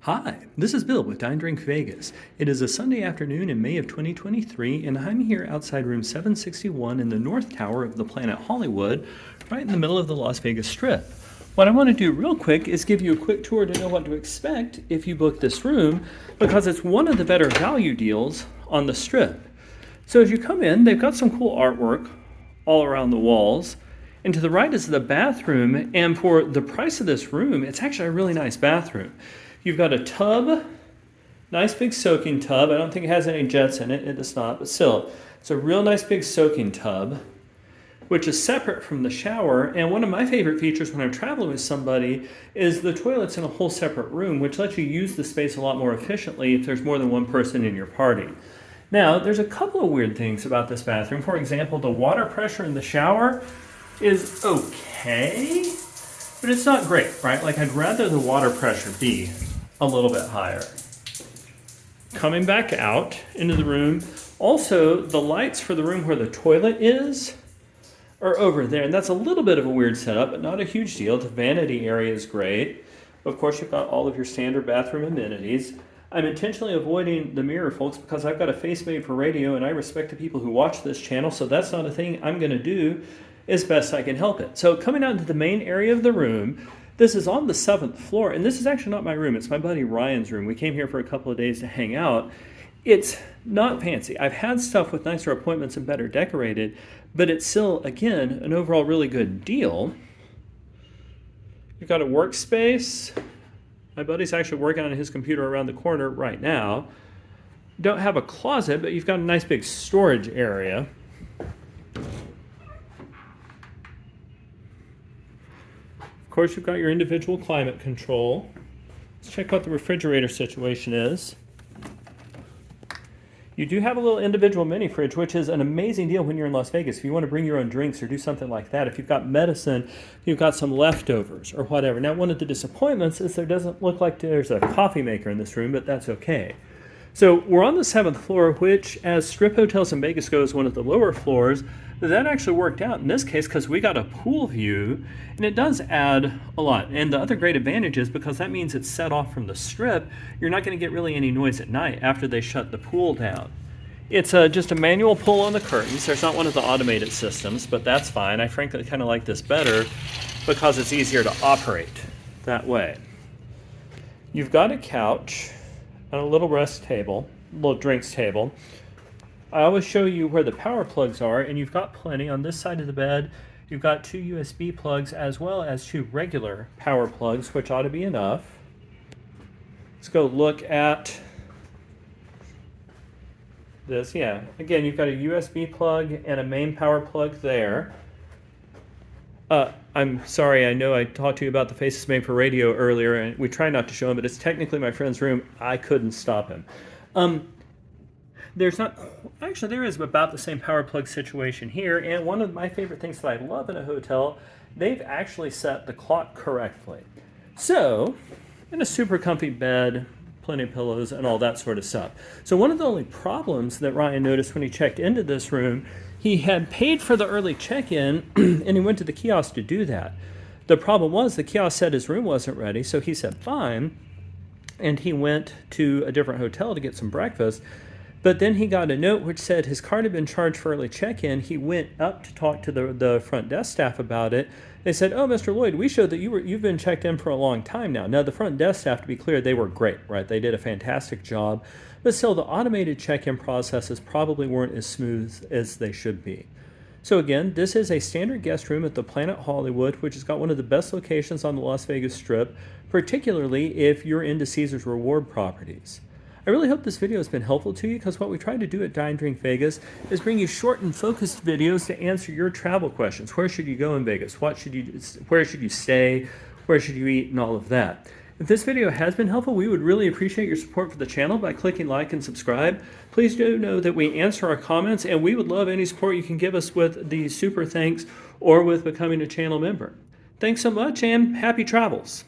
Hi, this is Bill with Dine Drink Vegas. It is a Sunday afternoon in May of 2023, and I'm here outside room 761 in the North Tower of the Planet Hollywood, right in the middle of the Las Vegas Strip. What I want to do real quick is give you a quick tour to know what to expect if you book this room, because it's one of the better value deals on the Strip. So as you come in, they've got some cool artwork all around the walls. And to the right is the bathroom, and for the price of this room, it's actually a really nice bathroom. You've got a tub, nice big soaking tub. I don't think it has any jets in it. It does not, but still, it's a real nice big soaking tub, which is separate from the shower. And one of my favorite features when I'm traveling with somebody is the toilet's in a whole separate room, which lets you use the space a lot more efficiently if there's more than one person in your party. Now, there's a couple of weird things about this bathroom. For example, the water pressure in the shower is okay, but it's not great, right? Like, I'd rather the water pressure be a little bit higher. Coming back out into the room, also the lights for the room where the toilet is are over there, and that's a little bit of a weird setup, but not a huge deal. The vanity area is great. Of course, you've got all of your standard bathroom amenities. I'm intentionally avoiding the mirror, folks, because I've got a face made for radio, and I respect the people who watch this channel, so that's not a thing I'm going to do as best I can help it. So coming out into the main area of the room, this is on the 7th floor, and this is actually not my room. It's my buddy Ryan's room. We came here for a couple of days to hang out. It's not fancy. I've had stuff with nicer appointments and better decorated, but it's still, again, an overall really good deal. You've got a workspace. My buddy's actually working on his computer around the corner right now. Don't have a closet, but you've got a nice big storage area. Of course, you've got your individual climate control. Let's check what the refrigerator situation is. You do have a little individual mini fridge, which is an amazing deal when you're in Las Vegas. If you want to bring your own drinks or do something like that, if you've got medicine, if you've got some leftovers or whatever. Now, one of the disappointments is there doesn't look like there's a coffee maker in this room, but that's okay. So we're on the 7th floor, which, as Strip Hotels in Vegas go, is one of the lower floors. That actually worked out in this case because we got a pool view, and it does add a lot. And the other great advantage is because that means it's set off from the Strip, you're not going to get really any noise at night after they shut the pool down. It's just a manual pull on the curtains. There's not one of the automated systems, but that's fine. I frankly kind of like this better because it's easier to operate that way. You've got a couch and a little rest table, little drinks table. I always show you where the power plugs are, and you've got plenty. On this side of the bed, you've got 2 USB plugs as well as 2 regular power plugs, which ought to be enough. Let's go look at this. Yeah, again, you've got a USB plug and a main power plug there. I'm sorry, I know I talked to you about the Faces Made for Radio earlier, and we try not to show him, but it's technically my friend's room. I couldn't stop him. There's not, actually there is about the same power plug situation here, and one of my favorite things that I love in a hotel, they've actually set the clock correctly. So, in a super comfy bed, plenty of pillows, and all that sort of stuff. So one of the only problems that Ryan noticed when he checked into this room, he had paid for the early check-in, and he went to the kiosk to do that. The problem was the kiosk said his room wasn't ready, so he said fine, and he went to a different hotel to get some breakfast. But then he got a note which said his card had been charged for early check-in. He went up to talk to the front desk staff about it. They said, "Oh, Mr. Lloyd, we showed that you've been checked in for a long time now." Now, the front desk staff, to be clear, they were great, right? They did a fantastic job. But still, the automated check-in processes probably weren't as smooth as they should be. So again, this is a standard guest room at the Planet Hollywood, which has got one of the best locations on the Las Vegas Strip, particularly if you're into Caesars Reward properties. I really hope this video has been helpful to you, because what we try to do at Dine Drink Vegas is bring you short and focused videos to answer your travel questions. Where should you go in Vegas? Where should you stay? Where should you eat? And all of that. If this video has been helpful, we would really appreciate your support for the channel by clicking like and subscribe. Please do know that we answer our comments, and we would love any support you can give us with the super thanks or with becoming a channel member. Thanks so much, and happy travels.